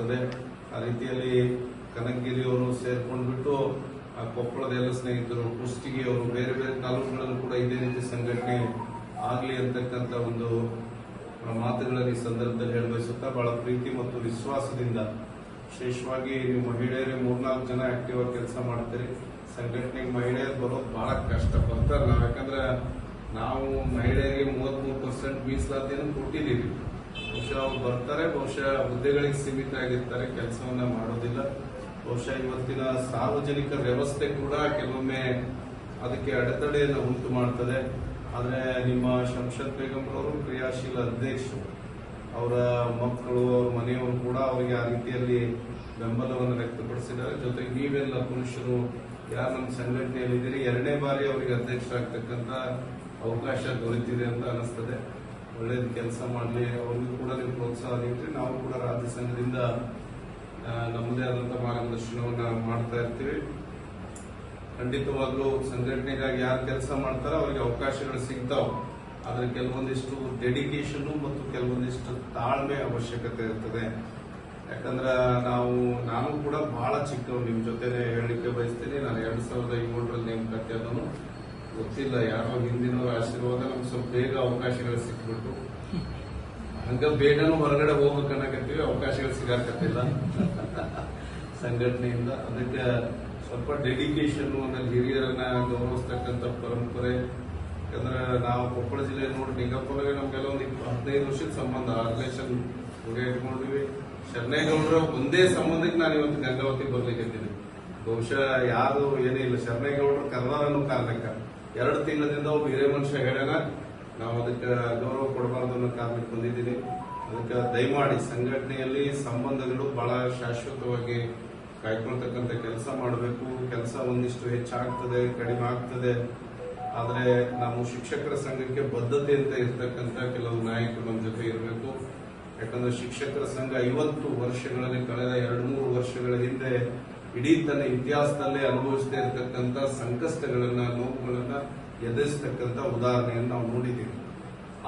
ಆಗ್ತದೆ. ಆ ರೀತಿಯಲ್ಲಿ ಕನಕಗಿರಿಯವರು ಸೇರ್ಕೊಂಡ್ಬಿಟ್ಟು ಆ ಕೊಪ್ಪಳದ ಎಲ್ಲ ಸ್ನೇಹಿತರು, ಕುಷ್ಟಗಿಯವರು, ಬೇರೆ ಬೇರೆ ತಾಲೂಕುಗಳಲ್ಲೂ ಕೂಡ ಇದೇ ರೀತಿ ಸಂಘಟನೆ ಆಗಲಿ ಅಂತಕ್ಕಂಥ ಒಂದು ಮಾತುಗಳನ್ನು ಈ ಸಂದರ್ಭದಲ್ಲಿ ಹೇಳಬಯಸುತ್ತಾ, ಬಹಳ ಪ್ರೀತಿ ಮತ್ತು ವಿಶ್ವಾಸದಿಂದ, ವಿಶೇಷವಾಗಿ ನೀವು ಮಹಿಳೆಯರೇ 3-4 ಜನ ಆಕ್ಟಿವ್ ಆಗಿ ಕೆಲಸ ಮಾಡ್ತೀರಿ. ಸಂಘಟನೆಗೆ ಮಹಿಳೆಯರು ಬರೋದು ಬಹಳ ಕಷ್ಟ ಬರ್ತಾರೆ. ನಾವು ಯಾಕಂದ್ರೆ ನಾವು ಮಹಿಳೆಯರಿಗೆ 33% ಮೀಸಲಾತಿಯನ್ನು ಕೊಟ್ಟಿದ್ದೀವಿ. ಬಹುಶಃ ಅವ್ರು ಬರ್ತಾರೆ, ಬಹುಶಃ ಹುದ್ದೆಗಳಿಗೆ ಸೀಮಿತ ಆಗಿರ್ತಾರೆ, ಕೆಲಸವನ್ನ ಮಾಡೋದಿಲ್ಲ. ಬಹುಶಃ ಇವತ್ತಿನ ಸಾರ್ವಜನಿಕ ವ್ಯವಸ್ಥೆ ಕೂಡ ಕೆಲವೊಮ್ಮೆ ಅದಕ್ಕೆ ಅಡೆತಡೆಯನ್ನು ಉಂಟು ಮಾಡ್ತದೆ. ಆದರೆ ನಿಮ್ಮ ಶಂಷದ್ ಬೇಗಂ ಅವರು ಕ್ರಿಯಾಶೀಲ ಅಧ್ಯಕ್ಷರು, ಅವರ ಮಕ್ಕಳು, ಅವ್ರ ಮನೆಯವರು ಕೂಡ ಅವರಿಗೆ ಆ ರೀತಿಯಲ್ಲಿ ಬೆಂಬಲವನ್ನು ವ್ಯಕ್ತಪಡಿಸಿದ್ದಾರೆ. ಜೊತೆಗೆ ನೀವೆಲ್ಲ ಪುರುಷರು ಯಾರು ನಮ್ಮ ಸಂಘಟನೆಯಲ್ಲಿದ್ದೀರಿ, 2ನೇ ಬಾರಿ ಅವರಿಗೆ ಅಧ್ಯಕ್ಷರಾಗ್ತಕ್ಕಂಥ ಅವಕಾಶ ದೊರೆತಿದೆ ಅಂತ ಅನಿಸ್ತದೆ. ಒಳ್ಳೇದು ಕೆಲಸ ಮಾಡಲಿ, ಅವ್ರಿಗೂ ಕೂಡ ನೀವು ಪ್ರೋತ್ಸಾಹ ನೀಡಿ. ನಾವು ಕೂಡ ರಾಜ್ಯ ಸಂಘದಿಂದ ನಮ್ಮದೇ ಆದಂತಹ ಮಾರ್ಗದರ್ಶನವನ್ನ ಮಾಡ್ತಾ ಇರ್ತೀವಿ. ಖಂಡಿತವಾಗ್ಲೂ ಸಂಘಟನೆಗಾಗಿ ಯಾರು ಕೆಲಸ ಮಾಡ್ತಾರೋ ಅವರಿಗೆ ಅವಕಾಶಗಳು ಸಿಗ್ತಾವ. ಆದ್ರೆ ಕೆಲವೊಂದಿಷ್ಟು ಡೆಡಿಕೇಶನ್ ಮತ್ತು ಕೆಲವೊಂದಿಷ್ಟು ತಾಳ್ಮೆ ಅವಶ್ಯಕತೆ ಇರ್ತದೆ. ಯಾಕಂದ್ರೆ ನಾನು ಕೂಡ ಬಹಳ ಚಿಕ್ಕವ್, ನಿಮ್ ಜೊತೆ ಹೇಳಲಿಕ್ಕೆ ಬಯಸ್ತೀನಿ. ನಾನು 2007ರಲ್ಲಿ ನೇಮಕಾತಿ ಅದನ್ನು ಗೊತ್ತಿಲ್ಲ, ಯಾರೋ ಹಿಂದಿನವರ ಆಶೀರ್ವಾದ ನಮ್ಗೆ ಸ್ವಲ್ಪ ಬೇಗ ಅವಕಾಶಗಳು ಸಿಕ್ಬಿಟ್ಟು, ಹಂಗ ಬೇಗನೂ ಹೊರಗಡೆ ಹೋಗ್ಬೇಕನ್ನಕತ್ತೀವಿ, ಅವಕಾಶಗಳು ಸಿಗಾಕತ್ತಿಲ್ಲ ಸಂಘಟನೆಯಿಂದ. ಅದಕ್ಕೆ ಸ್ವಲ್ಪ ಡೆಡಿಕೇಶನ್, ಆಮೇಲೆ ಹಿರಿಯರನ್ನ ಗೌರವಿಸ್ತಕ್ಕಂಥ ಪರಂಪರೆ. ಯಾಕಂದ್ರೆ ನಾವು ಕೊಪ್ಪಳ ಜಿಲ್ಲೆ ನೋಡಿ, ನಿಂಗಪ್ಪಗೆ ನಮ್ಗೆಲ್ಲ ಒಂದು 15 ವರ್ಷದ ಸಂಬಂಧ, ರಿಲೇಷನ್ ಇಟ್ಕೊಂಡಿವಿ. ಶರಣೇಗೌಡರ ಒಂದೇ ಸಂಬಂಧಕ್ಕೆ ನಾನು ಇವತ್ತು ಗಂಗಾವತಿ ಬರ್ಲಿಕ್ಕಿದ್ದೀನಿ. ಬಹುಶಃ ಯಾರು ಏನಿಲ್ಲ, ಶರಣೇಗೌಡರು ಕರ್ನಾರ ಅನ್ನೋ ಕಾರಣಕ್ಕ 2 ತಿಂಗಳಿಂದ ಒಬ್ಬ ಹಿರೇ ಮನುಷ್ಯ ಹೇಳ್ಯಾನ, ನಾವು ಅದಕ್ಕೆ ಗೌರವ ಕೊಡಬಾರ್ದು ಅನ್ನೋ ಕಾರಣಕ್ಕೆ ಬಂದಿದ್ದೀನಿ. ಅದಕ್ಕೆ ದಯಮಾಡಿ ಸಂಘಟನೆಯಲ್ಲಿ ಸಂಬಂಧಗಳು ಬಹಳ ಶಾಶ್ವತವಾಗಿ ಕಾಯ್ಕೊಳ್ತಕ್ಕಂಥ ಕೆಲಸ ಮಾಡಬೇಕು. ಕೆಲಸ ಒಂದಿಷ್ಟು ಹೆಚ್ಚಾಗ್ತದೆ, ಕಡಿಮೆ ಆಗ್ತದೆ. ಆದರೆ ನಾವು ಶಿಕ್ಷಕರ ಸಂಘಕ್ಕೆ ಬದ್ಧತೆ ಅಂತ ಇರ್ತಕ್ಕಂಥ ಕೆಲವು ನಾಯಕರು ನಮ್ಮ ಜೊತೆ ಇರಬೇಕು. ಯಾಕಂದ್ರೆ ಶಿಕ್ಷಕರ ಸಂಘ 50 ವರ್ಷಗಳಲ್ಲಿ, ಕಳೆದ 2-3 ವರ್ಷಗಳ ಹಿಂದೆ ಇಡೀ ತನ್ನ ಇತಿಹಾಸದಲ್ಲೇ ಅನುಭವಿಸದೇ ಇರತಕ್ಕಂಥ ಸಂಕಷ್ಟಗಳನ್ನ, ನೋವುಗಳನ್ನ ಎದುರಿಸತಕ್ಕಂಥ ಉದಾಹರಣೆಯನ್ನು ನಾವು ನೋಡಿದ್ದೀವಿ.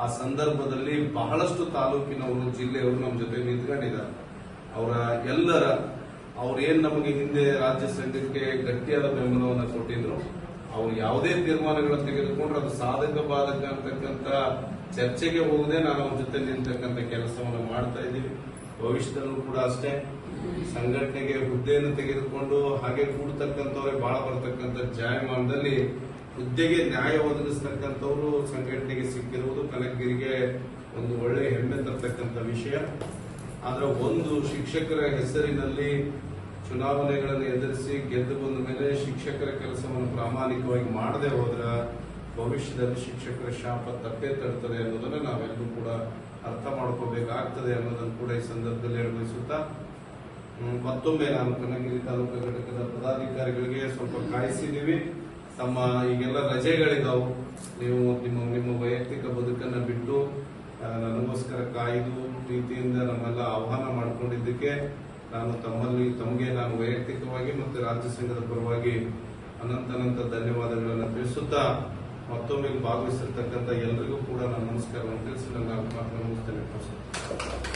ಆ ಸಂದರ್ಭದಲ್ಲಿ ಬಹಳಷ್ಟು ತಾಲೂಕಿನವರು, ಜಿಲ್ಲೆಯವರು ನಮ್ಮ ಜೊತೆ ನಿಂತ್ಕೊಂಡಿದ್ದಾರೆ. ಅವ್ರೇನ್ ನಮಗೆ ಹಿಂದೆ ರಾಜ್ಯ ಸಂಘಕ್ಕೆ ಗಟ್ಟಿಯಾದ ಬೆಂಬಲವನ್ನು ಕೊಟ್ಟಿದ್ರು, ಅವ್ರು ಯಾವುದೇ ತೀರ್ಮಾನಗಳನ್ನು ತೆಗೆದುಕೊಂಡ್ರೆ ಅದು ಸಾಧಕ ಬಾಧಕ ಅಂತಕ್ಕಂಥ ಚರ್ಚೆಗೆ ಹೋಗದೆ ನಾನು ಅವ್ರ ಜೊತೆ ನಿಂತಕ್ಕಂಥ ಕೆಲಸವನ್ನು ಮಾಡ್ತಾ ಇದ್ದೀವಿ. ಭವಿಷ್ಯದಲ್ಲೂ ಕೂಡ ಅಷ್ಟೇ. ಸಂಘಟನೆಗೆ ಹುದ್ದೆಯನ್ನು ತೆಗೆದುಕೊಂಡು ಹಾಗೆ ಕೂಡ್ತಕ್ಕಂಥವ್ರೆ ಬಹಳ ಬರ್ತಕ್ಕಂಥ ಜಾಯಮಾನದಲ್ಲಿ ಹುದ್ದೆಗೆ ನ್ಯಾಯ ಒದಗಿಸ್ತಕ್ಕಂಥವ್ರು ಸಂಘಟನೆಗೆ ಸಿಕ್ಕಿರುವುದು ಕನಕಗಿರಿಗೆ ಒಂದು ಒಳ್ಳೆ ಹೆಮ್ಮೆ ತರ್ತಕ್ಕಂಥ ವಿಷಯ. ಆದ್ರೆ ಒಂದು ಶಿಕ್ಷಕರ ಹೆಸರಿನಲ್ಲಿ ಚುನಾವಣೆಗಳನ್ನು ಎದುರಿಸಿ ಗೆದ್ದು ಬಂದ ಮೇಲೆ ಶಿಕ್ಷಕರ ಕೆಲಸವನ್ನು ಪ್ರಾಮಾಣಿಕವಾಗಿ ಮಾಡದೆ ಹೋದ್ರ ಭವಿಷ್ಯದಲ್ಲಿ ಶಿಕ್ಷಕರ ಶಾಪ ತಪ್ಪೇ ತಡ್ತದೆ ಅನ್ನೋದನ್ನ ನಾವೆಲ್ಲರೂ ಕೂಡ ಅರ್ಥ ಮಾಡ್ಕೋಬೇಕಾಗ್ತದೆ ಅನ್ನೋದನ್ನು ಕೂಡ ಈ ಸಂದರ್ಭದಲ್ಲಿ ಹೇಳಬಯಸುತ್ತಾ, ಮತ್ತೊಮ್ಮೆ ನಾನು ಕನಕಗಿರಿ ತಾಲೂಕು ಘಟಕದ ಪದಾಧಿಕಾರಿಗಳಿಗೆ ಸ್ವಲ್ಪ ಕಾಯಿಸಿದ್ದೀವಿ. ತಮ್ಮ ಈಗೆಲ್ಲ ರಜೆಗಳಿದಾವು, ನೀವು ನಿಮ್ಮ ವೈಯಕ್ತಿಕ ಬದುಕನ್ನ ಬಿಟ್ಟು ನನಗೋಸ್ಕರ ಕಾಯ್ದು ಪ್ರೀತಿಯಿಂದ ನಮ್ಮೆಲ್ಲ ಆಹ್ವಾನ ಮಾಡಿಕೊಂಡಿದ್ದಕ್ಕೆ ನಾನು ತಮಗೆ ನಾನು ವೈಯಕ್ತಿಕವಾಗಿ ಮತ್ತು ರಾಜ್ಯ ಸಂಘದ ಪರವಾಗಿ ಅನಂತ ಧನ್ಯವಾದಗಳನ್ನು ತಿಳಿಸುತ್ತಾ, ಮತ್ತೊಮ್ಮೆ ಭಾಗವಹಿಸಿರ್ತಕ್ಕಂಥ ಎಲ್ಲರಿಗೂ ಕೂಡ ನಾನು ನಮಸ್ಕಾರವನ್ನು ತಿಳಿಸಿ ನನ್ನ ಮಾತನ್ನು ಮುಗಿಸ್ತೇನೆ.